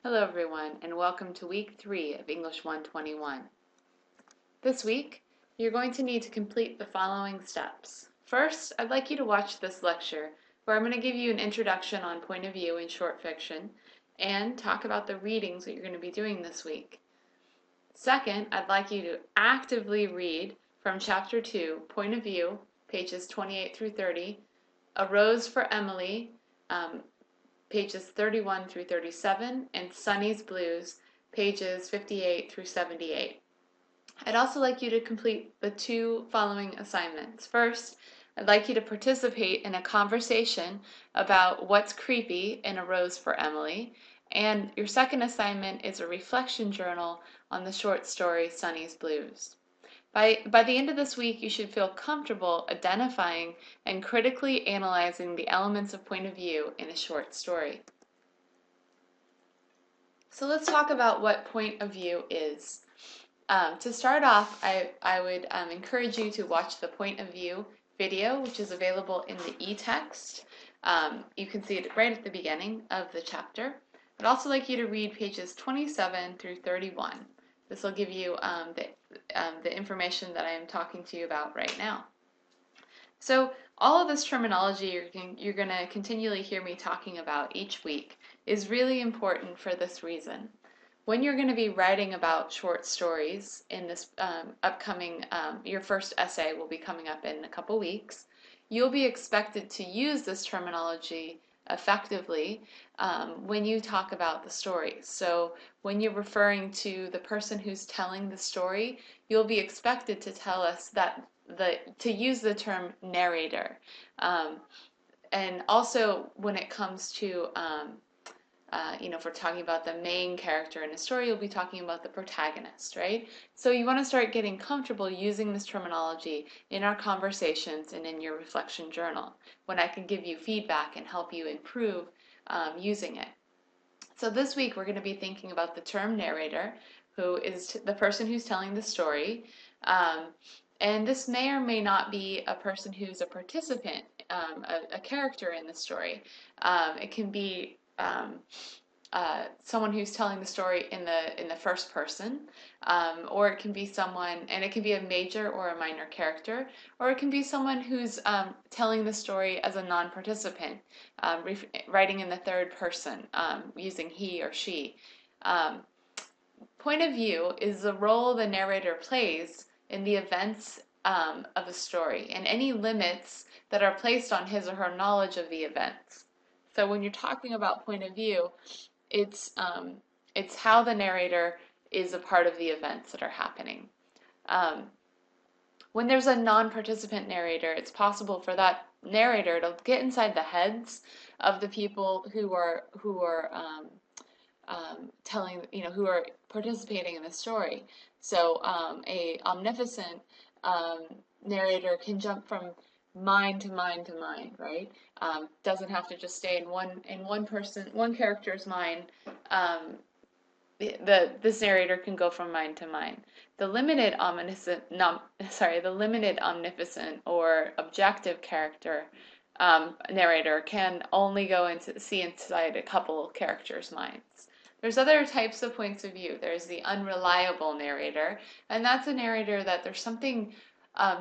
Hello everyone, and welcome to week 3 of English 121. This week, you're going to need to complete the following steps. First, I'd like you to watch this lecture where I'm going to give you an introduction on point of view in short fiction and talk about the readings that you're going to be doing this week. Second, I'd like you to actively read from chapter 2, point of view, pages 28 through 30, A Rose for Emily, pages 31 through 37, and Sunny's Blues, pages 58 through 78. I'd also like you to complete the 2 following assignments. First, I'd like you to participate in a conversation about what's creepy in A Rose for Emily, and your second assignment is a reflection journal on the short story Sunny's Blues. By the end of this week, you should feel comfortable identifying and critically analyzing the elements of point of view in a short story. So let's talk about what point of view is. To start off, I would encourage you to watch the point of view video, which is available in the e-text. You can see it right at the beginning of the chapter. I'd also like you to read pages 27 through 31. This will give you the information that I am talking to you about right now. So all of this terminology you're going to continually hear me talking about each week is really important for this reason. When you're going to be writing about short stories in this upcoming, your first essay will be coming up in a couple weeks, you'll be expected to use this terminology effectively when you talk about the story. So when you're referring to the person who's telling the story, you'll be expected to tell us that to use the term narrator. And also when it comes to if we're talking about the main character in a story, you'll be talking about the protagonist, right? So you want to start getting comfortable using this terminology in our conversations and in your reflection journal when I can give you feedback and help you improve using it. So this week we're going to be thinking about the term narrator, who is the person who's telling the story. And this may or may not be a person who's a participant, a character in the story. It can be someone who's telling the story in the first person, or it can be someone, and it can be a major or a minor character, or it can be someone who's telling the story as a non-participant, writing in the third person, using he or she. Point of view is the role the narrator plays in the events of a story, and any limits that are placed on his or her knowledge of the events. So when you're talking about point of view, it's how the narrator is a part of the events that are happening. When there's a non-participant narrator, it's possible for that narrator to get inside the heads of the people who are telling, who are participating in the story. So a omniscient narrator can jump from mind to mind to mind, right? Doesn't have to just stay in one character's mind. This narrator can go from mind to mind. The limited omniscient or objective character narrator can only go see inside a couple of characters' minds. There's other types of points of view. There's the unreliable narrator, and that's a narrator that there's something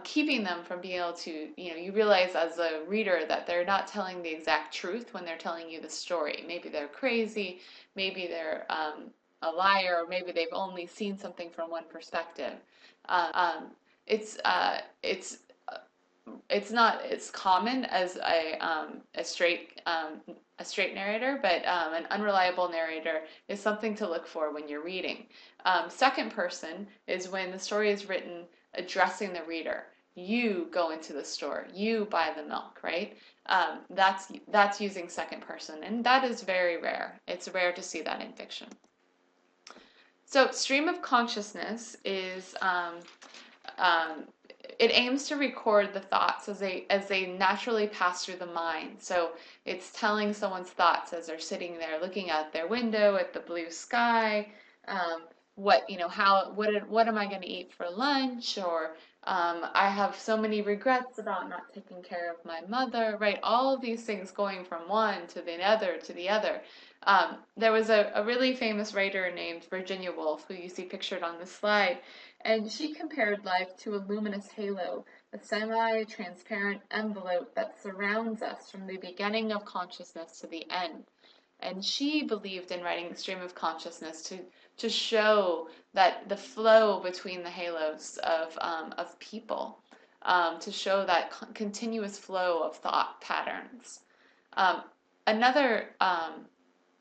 keeping them from being able to, you realize as a reader that they're not telling the exact truth when they're telling you the story. Maybe they're crazy, maybe they're a liar, or maybe they've only seen something from one perspective. It's not as common as a straight narrator, but an unreliable narrator is something to look for when you're reading. Second person is when the story is written addressing the reader. You go into the store, you buy the milk, right? That's using second person, and that is very rare. It's rare to see that in fiction. So stream of consciousness is it aims to record the thoughts as they naturally pass through the mind. So it's telling someone's thoughts as they're sitting there looking out their window at the blue sky. What am I going to eat for lunch? Or I have so many regrets about not taking care of my mother, right? All of these things going from one to the other to the other. There was a really famous writer named Virginia Woolf, who you see pictured on this slide, and she compared life to a luminous halo, a semi-transparent envelope that surrounds us from the beginning of consciousness to the end. And she believed in writing the stream of consciousness to show that the flow between the halos of people, to show that continuous flow of thought patterns. Um, another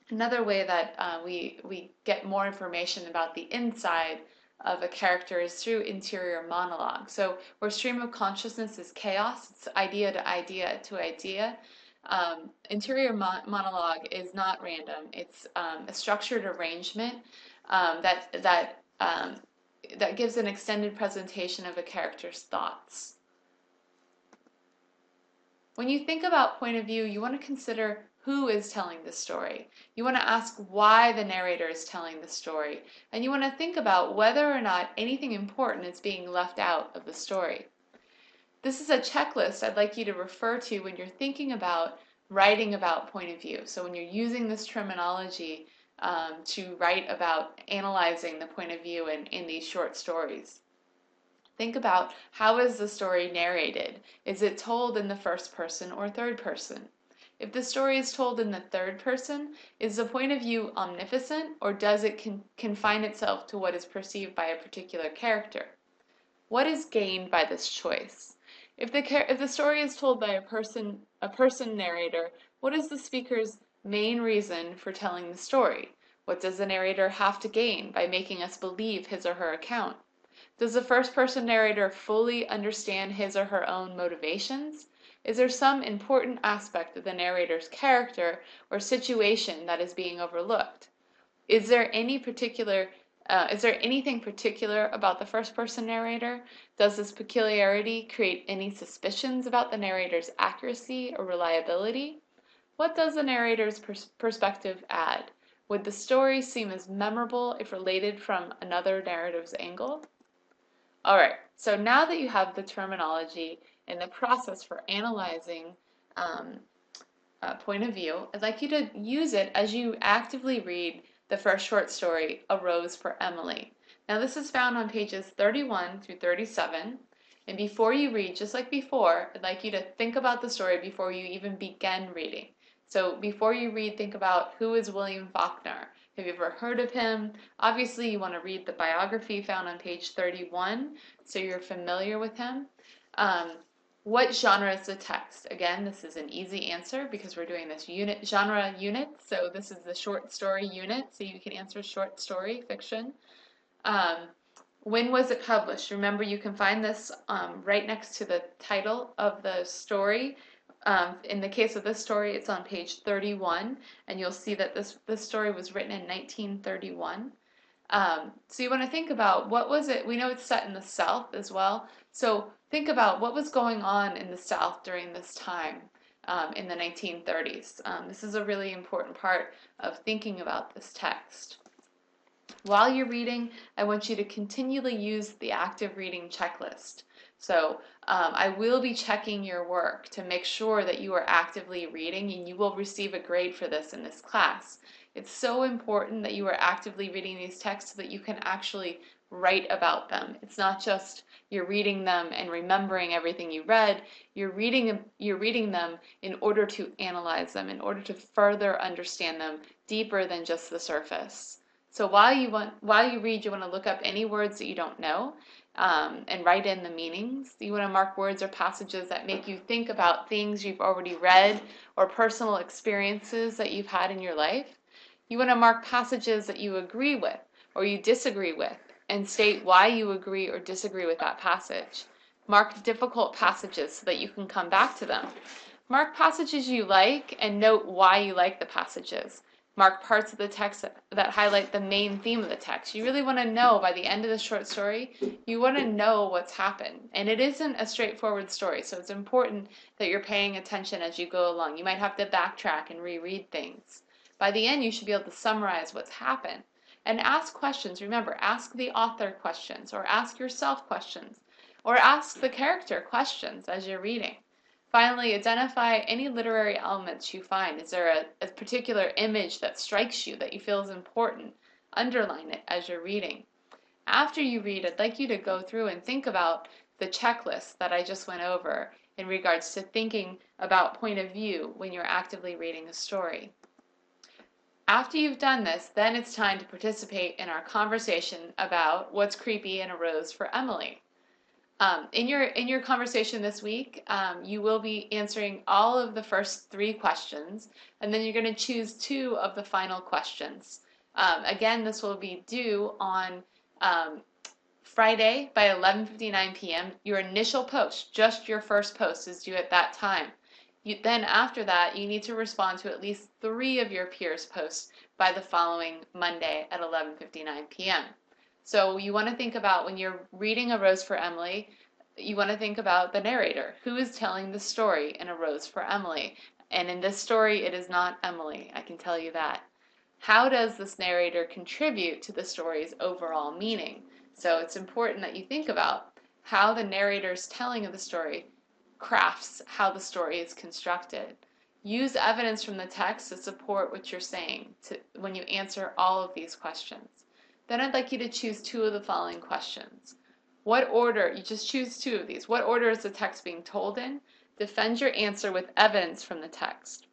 Another way that we get more information about the inside of a character is through interior monologue. So where stream of consciousness is chaos, it's idea to idea to idea. Interior monologue is not random. It's a structured arrangement that gives an extended presentation of a character's thoughts. When you think about point of view, you want to consider who is telling the story. You want to ask why the narrator is telling the story. And you want to think about whether or not anything important is being left out of the story. This is a checklist I'd like you to refer to when you're thinking about writing about point of view. So when you're using this terminology to write about analyzing the point of view in these short stories. Think about, how is the story narrated? Is it told in the first person or third person? If the story is told in the third person, is the point of view omnipotent, or does it confine itself to what is perceived by a particular character? What is gained by this choice? If the story is told by a person narrator, what is the speaker's main reason for telling the story? What does the narrator have to gain by making us believe his or her account? Does the first-person narrator fully understand his or her own motivations? Is there some important aspect of the narrator's character or situation that is being overlooked? Is there anything particular about the first-person narrator? Does this peculiarity create any suspicions about the narrator's accuracy or reliability? What does the narrator's perspective add? Would the story seem as memorable if related from another narrative's angle? All right, so now that you have the terminology and the process for analyzing point of view, I'd like you to use it as you actively read the first short story, A Rose for Emily. Now this is found on pages 31 through 37, and before you read, just like before, I'd like you to think about the story before you even begin reading. So before you read, think about, who is William Faulkner? Have you ever heard of him? Obviously, you want to read the biography found on page 31, so you're familiar with him. What genre is the text? Again, this is an easy answer because we're doing this genre unit, so this is the short story unit, so you can answer short story fiction. When was it published? Remember, you can find this right next to the title of the story. In the case of this story, it's on page 31, and you'll see that this story was written in 1931. So you want to think about, what was it? We know it's set in the South as well, so think about what was going on in the South during this time in the 1930s. This is a really important part of thinking about this text. While you're reading, I want you to continually use the active reading checklist. So I will be checking your work to make sure that you are actively reading, and you will receive a grade for this in this class. It's so important that you are actively reading these texts so that you can actually write about them. It's not just you're reading them and remembering everything you read. You're reading them in order to analyze them, in order to further understand them deeper than just the surface. So while you read, you want to look up any words that you don't know and write in the meanings. You want to mark words or passages that make you think about things you've already read or personal experiences that you've had in your life. You want to mark passages that you agree with or you disagree with and state why you agree or disagree with that passage. Mark difficult passages so that you can come back to them. Mark passages you like and note why you like the passages. Mark parts of the text that highlight the main theme of the text. You really want to know, by the end of the short story, you want to know what's happened. And it isn't a straightforward story, so it's important that you're paying attention as you go along. You might have to backtrack and reread things. By the end, you should be able to summarize what's happened. And ask questions. Remember, ask the author questions, or ask yourself questions, or ask the character questions as you're reading. Finally, identify any literary elements you find. Is there a particular image that strikes you that you feel is important? Underline it as you're reading. After you read, I'd like you to go through and think about the checklist that I just went over in regards to thinking about point of view when you're actively reading a story. After you've done this, then it's time to participate in our conversation about what's creepy in A Rose for Emily. In your conversation this week, you will be answering all of the first 3 questions, and then you're going to choose 2 of the final questions. Again, this will be due on Friday by 11:59 p.m. Your initial post, just your first post, is due at that time. Then after that, you need to respond to at least 3 of your peers' posts by the following Monday at 11:59 p.m. So you want to think about when you're reading A Rose for Emily, you want to think about the narrator. Who is telling the story in A Rose for Emily? And in this story, it is not Emily, I can tell you that. How does this narrator contribute to the story's overall meaning? So it's important that you think about how the narrator's telling of the story crafts how the story is constructed. Use evidence from the text to support what you're saying when you answer all of these questions. Then I'd like you to choose 2 of the following questions. What order, you just choose 2 of these. What order is the text being told in? Defend your answer with evidence from the text.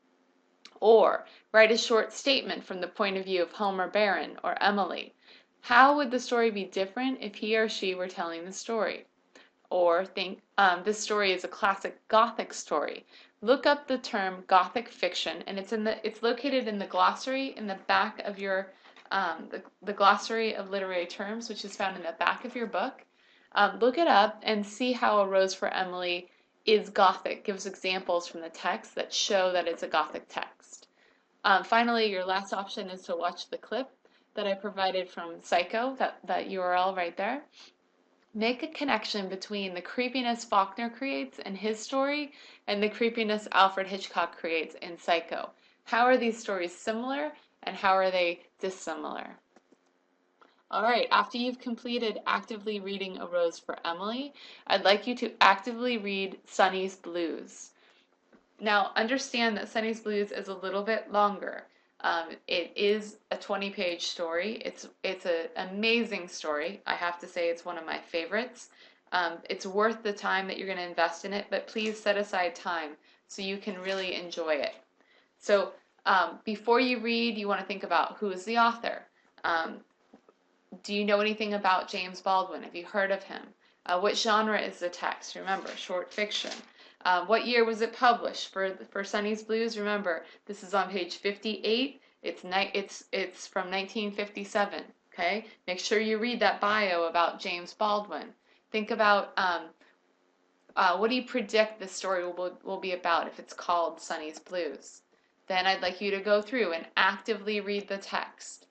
Or write a short statement from the point of view of Homer Barron or Emily. How would the story be different if he or she were telling the story? Or think this story is a classic Gothic story. Look up the term Gothic fiction, and it's located in the glossary in the back of your the glossary of literary terms, which is found in the back of your book. Look it up and see how A Rose for Emily is Gothic. Gives examples from the text that show that it's a Gothic text. Finally, your last option is to watch the clip that I provided from Psycho, that URL right there. Make a connection between the creepiness Faulkner creates in his story and the creepiness Alfred Hitchcock creates in Psycho. How are these stories similar and how are they dissimilar? All right, after you've completed actively reading A Rose for Emily, I'd like you to actively read Sunny's Blues. Now, understand that Sunny's Blues is a little bit longer. It is a 20-page story. It's an amazing story. I have to say it's one of my favorites. It's worth the time that you're going to invest in it, but please set aside time so you can really enjoy it. So before you read, you want to think about who is the author. Do you know anything about James Baldwin? Have you heard of him? What genre is the text? Remember, short fiction. What year was it published? For Sunny's Blues, remember, this is on page 58. It's from 1957. Okay? Make sure you read that bio about James Baldwin. Think about what do you predict the story will be about if it's called Sunny's Blues. Then I'd like you to go through and actively read the text.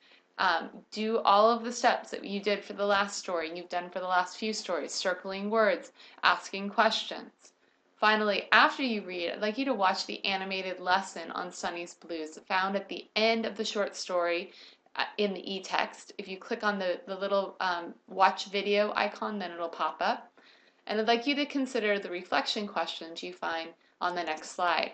Do all of the steps that you did for the last story and you've done for the last few stories, circling words, asking questions. Finally, after you read, I'd like you to watch the animated lesson on Sunny's Blues found at the end of the short story in the e-text. If you click on the little watch video icon, then it'll pop up. And I'd like you to consider the reflection questions you find on the next slide.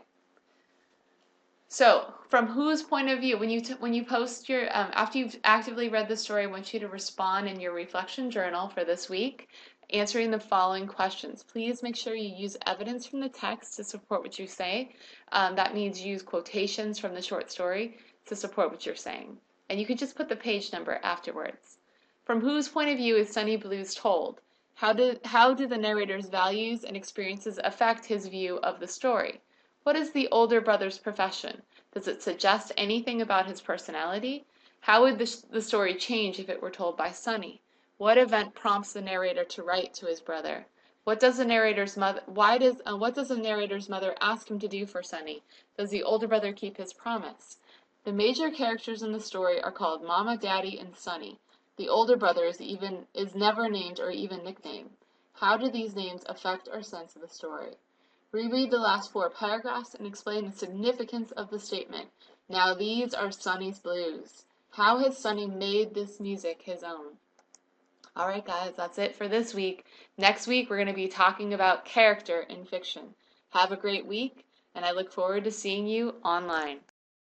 So, from whose point of view, when you post your, after you've actively read the story, I want you to respond in your reflection journal for this week, answering the following questions. Please make sure you use evidence from the text to support what you say. That means use quotations from the short story to support what you're saying. And you could just put the page number afterwards. From whose point of view is Sunny Blues told? How do the narrator's values and experiences affect his view of the story? What is the older brother's profession? Does it suggest anything about his personality? How would the story change if it were told by Sunny? What event prompts the narrator to write to his brother? What does the narrator's mother ask him to do for Sunny? Does the older brother keep his promise? The major characters in the story are called Mama, Daddy, and Sunny. The older brother is never named or even nicknamed. How do these names affect our sense of the story? Reread the last 4 paragraphs and explain the significance of the statement. Now these are Sunny's Blues. How has Sunny made this music his own? All right, guys, that's it for this week. Next week, we're going to be talking about character in fiction. Have a great week, and I look forward to seeing you online.